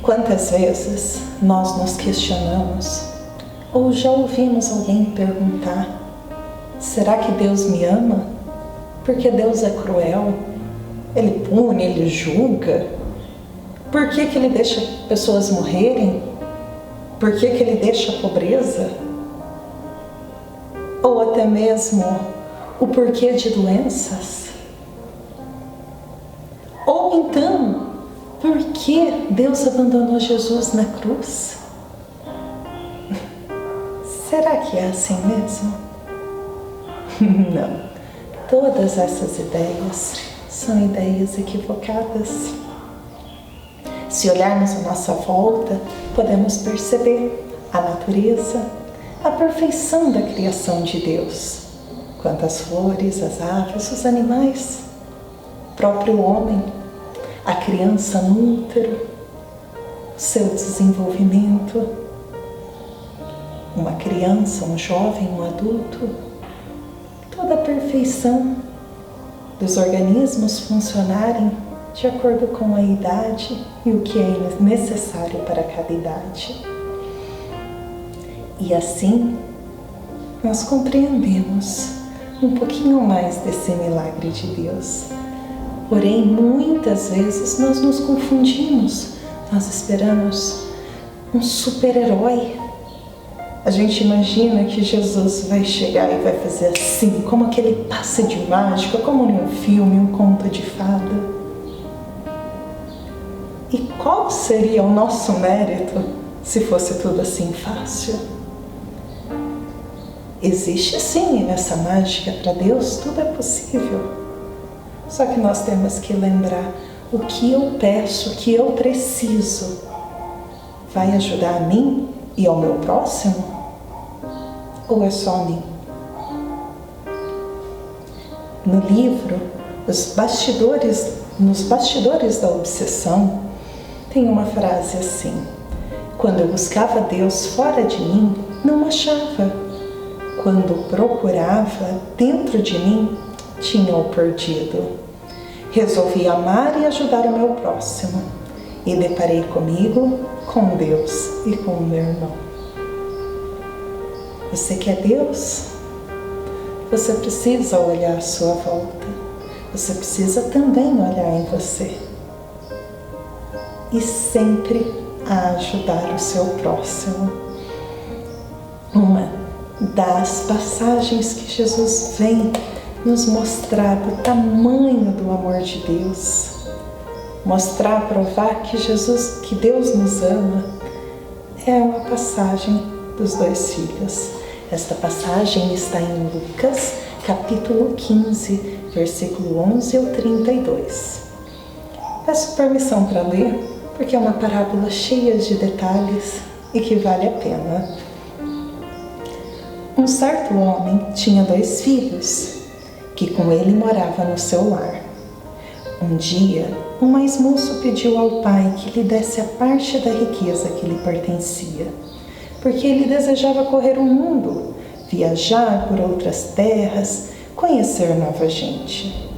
Quantas vezes nós nos questionamos ou já ouvimos alguém perguntar: será que Deus me ama? Porque Deus é cruel? Ele pune, Ele julga? Por que Ele deixa pessoas morrerem? Por que Ele deixa a pobreza? Ou até mesmo o porquê de doenças? Ou então, por que Deus abandonou Jesus na cruz? Será que é assim mesmo? Não. Todas essas ideias são ideias equivocadas. Se olharmos à nossa volta, podemos perceber a natureza, a perfeição da criação de Deus. Quantas flores, as aves, os animais, o próprio homem, a criança no útero, o seu desenvolvimento, uma criança, um jovem, um adulto, toda a perfeição dos organismos funcionarem de acordo com a idade e o que é necessário para cada idade. E assim, nós compreendemos um pouquinho mais desse milagre de Deus. Porém, muitas vezes nós nos confundimos. Nós esperamos um super-herói. A gente imagina que Jesus vai chegar e vai fazer assim, como aquele passe de mágica, como num filme, um conto de fada. E qual seria o nosso mérito se fosse tudo assim fácil? Existe sim essa mágica para Deus, tudo é possível. Só que nós temos que lembrar: o que eu peço, o que eu preciso, vai ajudar a mim e ao meu próximo? Ou é só a mim? No livro, nos bastidores da obsessão, tem uma frase assim: quando eu buscava Deus fora de mim, não achava. Quando procurava dentro de mim, tinha-o perdido. Resolvi amar e ajudar o meu próximo. E deparei comigo, com Deus e com o meu irmão. Você quer Deus? Você precisa olhar à sua volta. Você precisa também olhar em você. E sempre ajudar o seu próximo. Uma das passagens que Jesus vem nos mostrar do tamanho do amor de Deus, mostrar, provar que Deus nos ama, é uma passagem dos 2 filhos. Esta passagem está em Lucas, capítulo 15, versículo 11 ao 32. Peço permissão para ler, porque é uma parábola cheia de detalhes e que vale a pena. Um certo homem tinha 2 filhos, que com ele morava no seu lar. Um dia, o mais moço pediu ao pai que lhe desse a parte da riqueza que lhe pertencia, porque ele desejava correr o mundo, viajar por outras terras, conhecer nova gente.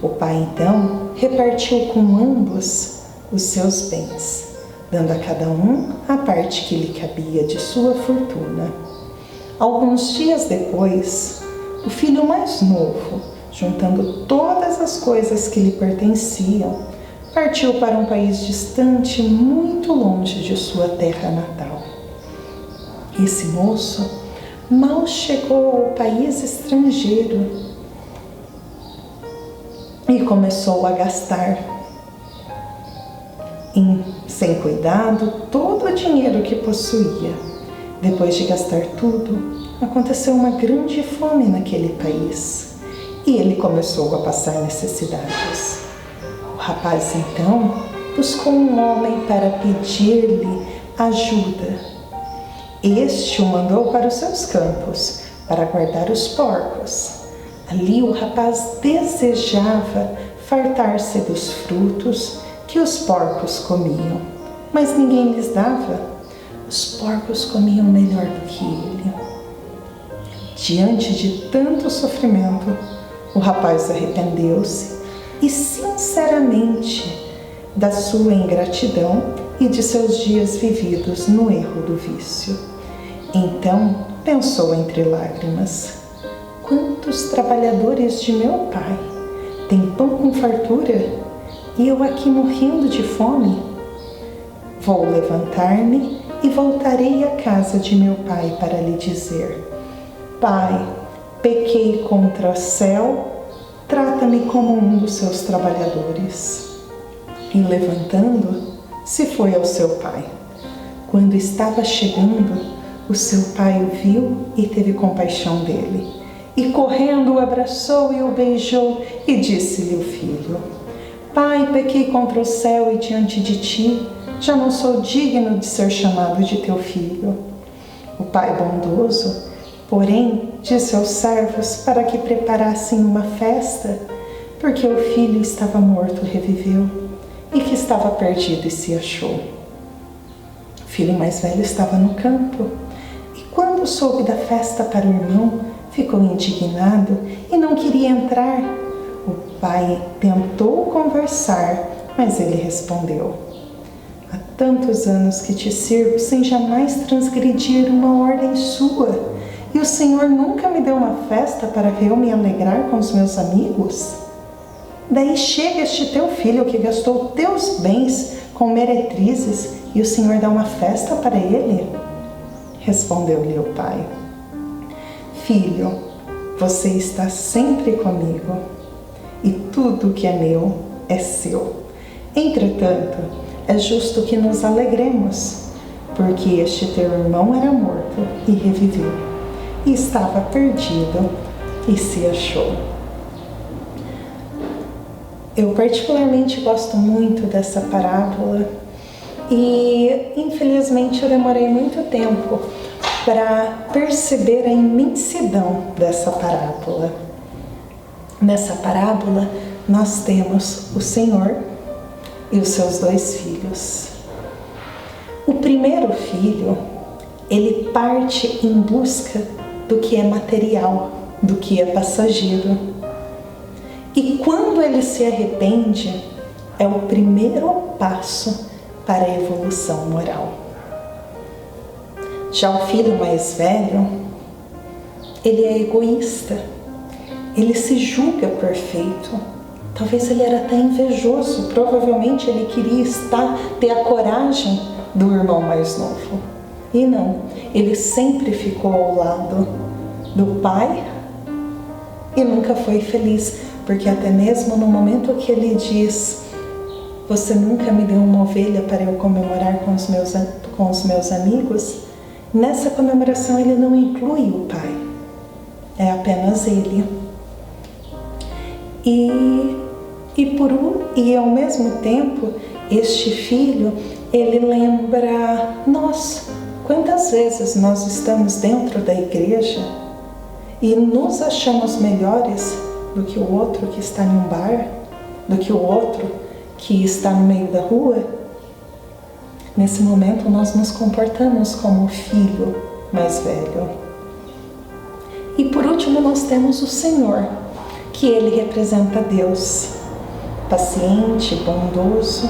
O pai, então, repartiu com ambos os seus bens, dando a cada um a parte que lhe cabia de sua fortuna. Alguns dias depois, o filho mais novo, juntando todas as coisas que lhe pertenciam, partiu para um país distante, muito longe de sua terra natal. Esse moço mal chegou ao país estrangeiro e começou a gastar, sem cuidado, todo o dinheiro que possuía. Depois de gastar tudo, aconteceu uma grande fome naquele país e ele começou a passar necessidades. O rapaz, então, buscou um homem para pedir-lhe ajuda. Este o mandou para os seus campos, para guardar os porcos. Ali o rapaz desejava fartar-se dos frutos que os porcos comiam, mas ninguém lhes dava. Os porcos comiam melhor do que ele. Diante de tanto sofrimento, o rapaz arrependeu-se e sinceramente da sua ingratidão e de seus dias vividos no erro do vício. Então pensou entre lágrimas: quantos trabalhadores de meu pai têm pão com fartura e eu aqui morrendo de fome? Vou levantar-me e voltarei à casa de meu pai para lhe dizer: Pai, pequei contra o céu, trata-me como um dos seus trabalhadores. E levantando, se foi ao seu pai. Quando estava chegando, o seu pai o viu e teve compaixão dele. E correndo o abraçou e o beijou e disse-lhe o filho: Pai, pequei contra o céu e diante de ti, já não sou digno de ser chamado de teu filho. O pai bondoso, porém, disse aos servos para que preparassem uma festa, porque o filho estava morto e reviveu, e que estava perdido e se achou. O filho mais velho estava no campo, e quando soube da festa para o irmão, ficou indignado e não queria entrar. O pai tentou conversar, mas ele respondeu: Há tantos anos que te sirvo sem jamais transgredir uma ordem sua, e o Senhor nunca me deu uma festa para eu me alegrar com os meus amigos? Daí chega este teu filho que gastou teus bens com meretrizes e o Senhor dá uma festa para ele? Respondeu-lhe o pai: Filho, você está sempre comigo e tudo que é meu é seu. Entretanto, é justo que nos alegremos, porque este teu irmão era morto e reviveu, e estava perdido e se achou. Eu particularmente gosto muito dessa parábola e, infelizmente, eu demorei muito tempo para perceber a imensidão dessa parábola. Nessa parábola, nós temos o Senhor e os seus dois filhos. O primeiro filho, ele parte em busca do que é material, do que é passageiro. E quando ele se arrepende, é o primeiro passo para a evolução moral. Já o filho mais velho, ele é egoísta, ele se julga perfeito. Talvez ele era até invejoso, provavelmente ele queria ter a coragem do irmão mais novo. E não, ele sempre ficou ao lado do pai e nunca foi feliz, porque até mesmo no momento que ele diz: você nunca me deu uma ovelha para eu comemorar com os meus amigos, nessa comemoração ele não inclui o pai, é apenas ele. E ao mesmo tempo, este filho, ele lembra nós. Quantas vezes nós estamos dentro da igreja e nos achamos melhores do que o outro que está em um bar, do que o outro que está no meio da rua? Nesse momento nós nos comportamos como o filho mais velho. E por último nós temos o Senhor, que ele representa Deus, paciente, bondoso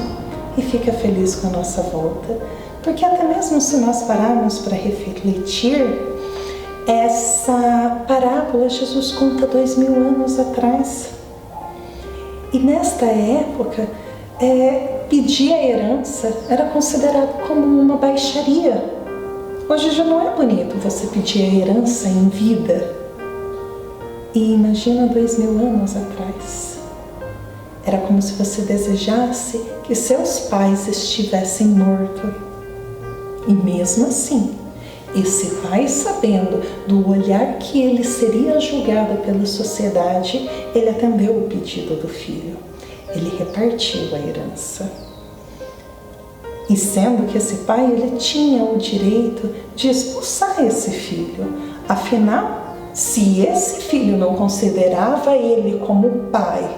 e fica feliz com a nossa volta. Porque até mesmo se nós pararmos para refletir, essa parábola Jesus conta 2000 anos atrás. E nesta época, pedir a herança era considerado como uma baixaria. Hoje já não é bonito você pedir a herança em vida. E imagina 2000 anos atrás. Era como se você desejasse que seus pais estivessem mortos. E mesmo assim, esse pai, sabendo do olhar que ele seria julgado pela sociedade, ele atendeu o pedido do filho. Ele repartiu a herança. E sendo que esse pai, ele tinha o direito de expulsar esse filho. Afinal, se esse filho não considerava ele como pai,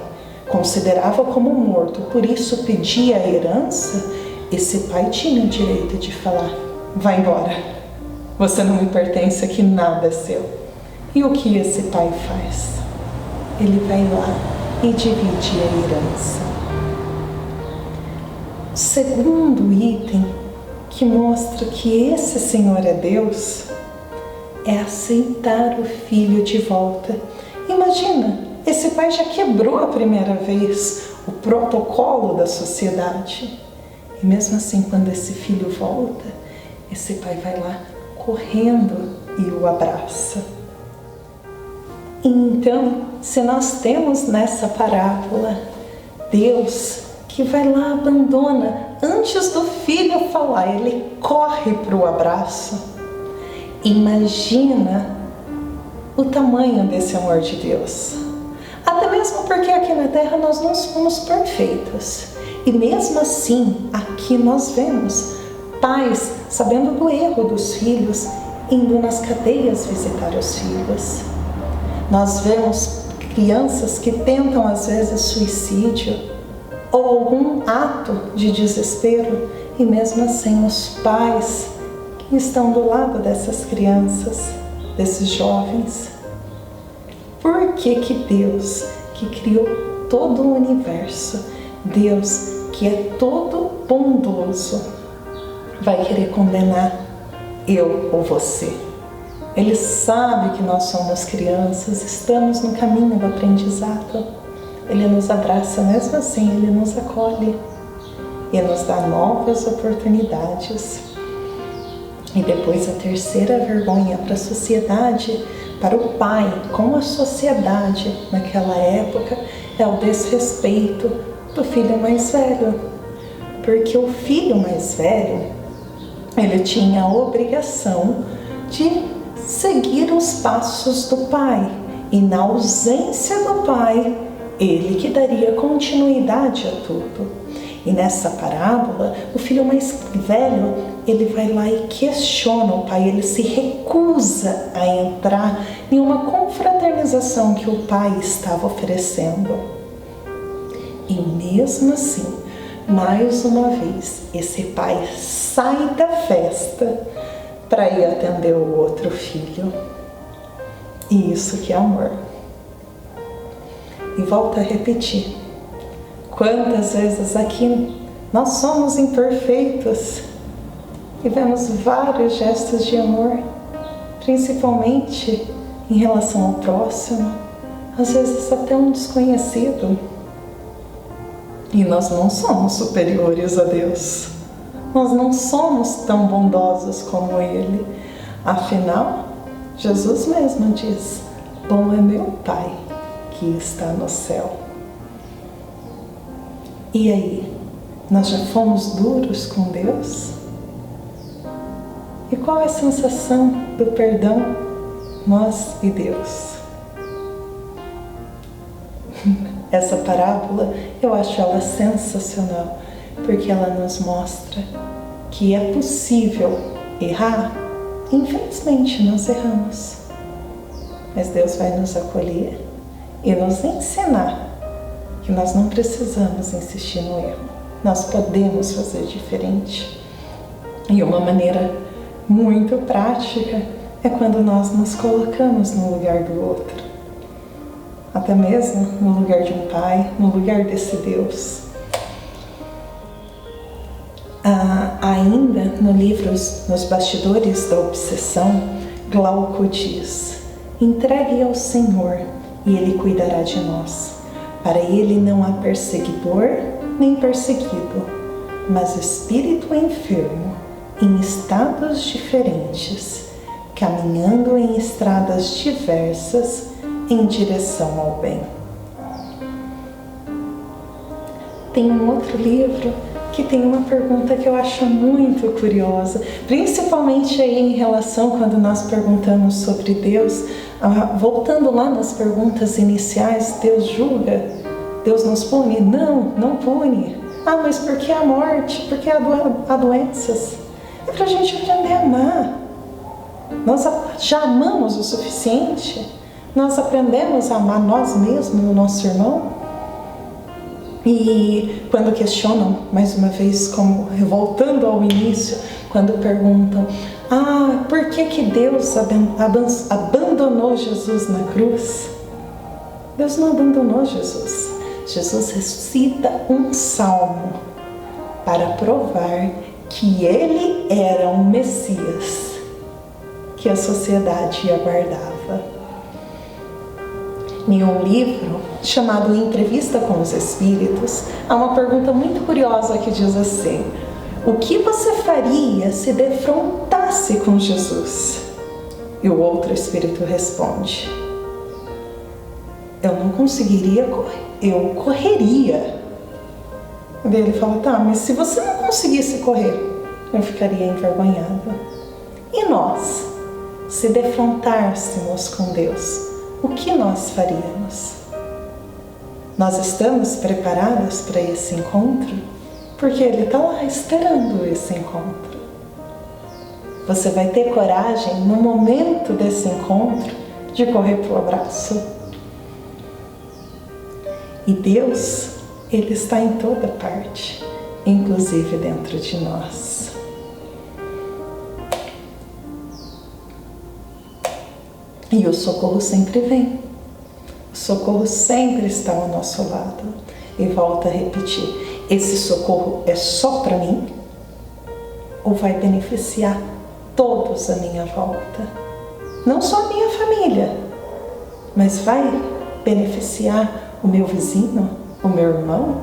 considerava como morto, por isso pedia a herança, esse pai tinha o direito de falar: vai embora, você não me pertence, aqui nada é seu. E o que esse pai faz? Ele vai lá e divide a herança. segundo item que mostra que esse Senhor é Deus é aceitar o filho de volta. Imagina, esse pai já quebrou a primeira vez o protocolo da sociedade. E mesmo assim, quando esse filho volta, esse pai vai lá correndo e o abraça. Então, se nós temos nessa parábola Deus que vai lá, abandona, antes do filho falar, ele corre para o abraço. Imagina o tamanho desse amor de Deus. Até mesmo porque aqui na Terra nós não somos perfeitos. E mesmo assim, aqui nós vemos pais, sabendo do erro dos filhos, indo nas cadeias visitar os filhos. Nós vemos crianças que tentam às vezes suicídio ou algum ato de desespero, e mesmo assim os pais que estão do lado dessas crianças, desses jovens. Por que que Deus, que criou todo o universo, Deus que é todo bondoso, vai querer condenar eu ou você? Ele sabe que nós somos crianças, estamos no caminho do aprendizado. Ele nos abraça mesmo assim, Ele nos acolhe e nos dá novas oportunidades. E depois a terceira vergonha para a sociedade, para o pai com a sociedade naquela época, é o desrespeito do filho mais velho. Porque o filho mais velho, ele tinha a obrigação de seguir os passos do pai. E na ausência do pai, ele que daria continuidade a tudo. E nessa parábola, o filho mais velho, ele vai lá e questiona o pai, ele se recusa a entrar em uma confraternização que o pai estava oferecendo. E mesmo assim, mais uma vez, esse pai sai da festa para ir atender o outro filho. E isso que é amor. E volto a repetir, quantas vezes aqui nós somos imperfeitos e vemos vários gestos de amor, principalmente em relação ao próximo, às vezes até um desconhecido. E nós não somos superiores a Deus, nós não somos tão bondosos como Ele. Afinal, Jesus mesmo diz: bom é meu Pai que está no céu. E aí, nós já fomos duros com Deus? E qual é a sensação do perdão, nós e Deus? Essa parábola, eu acho ela sensacional, porque ela nos mostra que é possível errar. Infelizmente, nós erramos. Mas Deus vai nos acolher e nos ensinar que nós não precisamos insistir no erro. Nós podemos fazer diferente. E uma maneira muito prática é quando nós nos colocamos no lugar do outro. Até mesmo no lugar de um pai, no lugar desse Deus. Ainda no livro Nos Bastidores da Obsessão, Glauco diz: entregue ao Senhor e Ele cuidará de nós. Para Ele não há perseguidor nem perseguido, mas espírito enfermo em estados diferentes, caminhando em estradas diversas em direção ao bem. Tem um outro livro que tem uma pergunta que eu acho muito curiosa, principalmente aí em relação quando nós perguntamos sobre Deus, voltando lá nas perguntas iniciais, Deus julga? Deus nos pune? Não, não pune. Mas por que a morte? Por que há doenças? É para a gente aprender a amar. Nós já amamos o suficiente? Nós aprendemos a amar nós mesmos, o nosso irmão? E quando questionam, mais uma vez, como voltando ao início, quando perguntam: por que Deus abandonou Jesus na cruz? Deus não abandonou Jesus. Jesus recita um salmo para provar que ele era um Messias que a sociedade aguardava. Em um livro chamado Entrevista com os Espíritos, há uma pergunta muito curiosa que diz assim: o que você faria se defrontasse com Jesus? E o outro espírito responde: eu não conseguiria correr, eu correria. E ele fala: tá, mas se você não conseguisse correr, eu ficaria envergonhada. E nós, se defrontássemos com Deus, o que nós faríamos? Nós estamos preparados para esse encontro? Porque Ele está lá esperando esse encontro. Você vai ter coragem, no momento desse encontro, de correr para o abraço? E Deus, Ele está em toda parte, inclusive dentro de nós. E o socorro sempre vem. O socorro sempre está ao nosso lado. E volto a repetir: esse socorro é só para mim? Ou vai beneficiar todos à minha volta? Não só a minha família, mas vai beneficiar o meu vizinho, o meu irmão?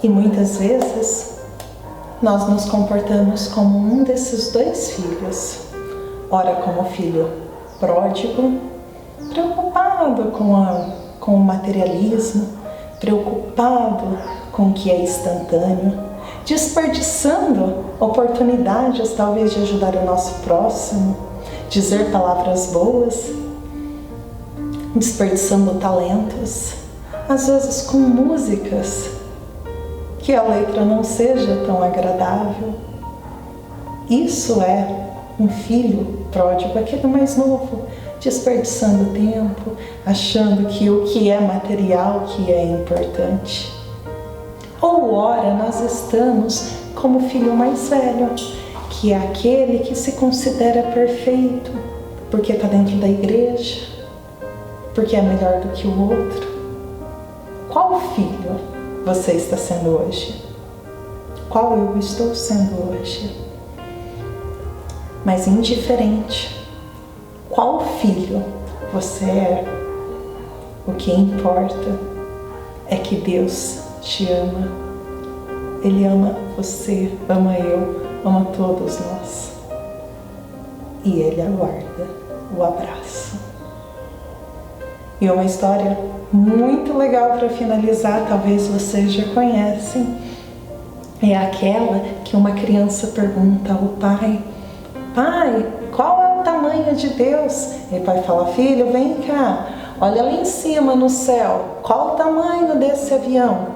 E muitas vezes nós nos comportamos como um desses dois filhos. Ora como filho pródigo, preocupado com o materialismo, preocupado com o que é instantâneo, desperdiçando oportunidades talvez de ajudar o nosso próximo, dizer palavras boas, desperdiçando talentos, às vezes com músicas que a letra não seja tão agradável. Isso é um filho pródigo, aquele mais novo, desperdiçando tempo, achando que o que é material que é importante. Ou ora nós estamos como o filho mais velho, que é aquele que se considera perfeito, porque está dentro da igreja, porque é melhor do que o outro. Qual filho você está sendo hoje? Qual eu estou sendo hoje? Mas indiferente qual filho você é, o que importa é que Deus te ama. Ele ama você, ama eu, ama todos nós. E Ele aguarda o abraço. E uma história muito legal para finalizar, talvez vocês já conhecem, é aquela que uma criança pergunta ao pai: pai, qual é o tamanho de Deus? E o pai fala: filho, vem cá, olha lá em cima no céu, qual o tamanho desse avião?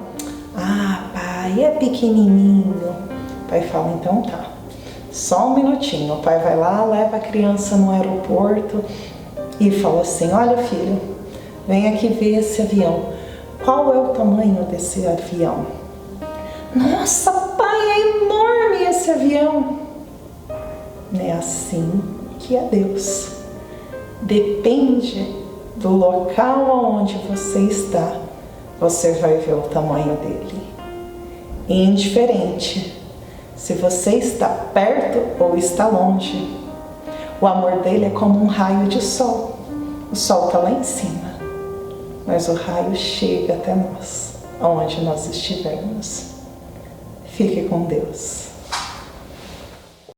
Ah, pai, é pequenininho. O pai fala: então tá, só um minutinho. O pai vai lá, leva a criança no aeroporto e fala assim: olha filho, vem aqui ver esse avião. Qual é o tamanho desse avião? Nossa, pai, é enorme esse avião. É assim que é Deus. Depende do local onde você está, você vai ver o tamanho dele. E indiferente se você está perto ou está longe, o amor dele é como um raio de sol. O sol está lá em cima, mas o raio chega até nós, aonde nós estivermos. Fique com Deus.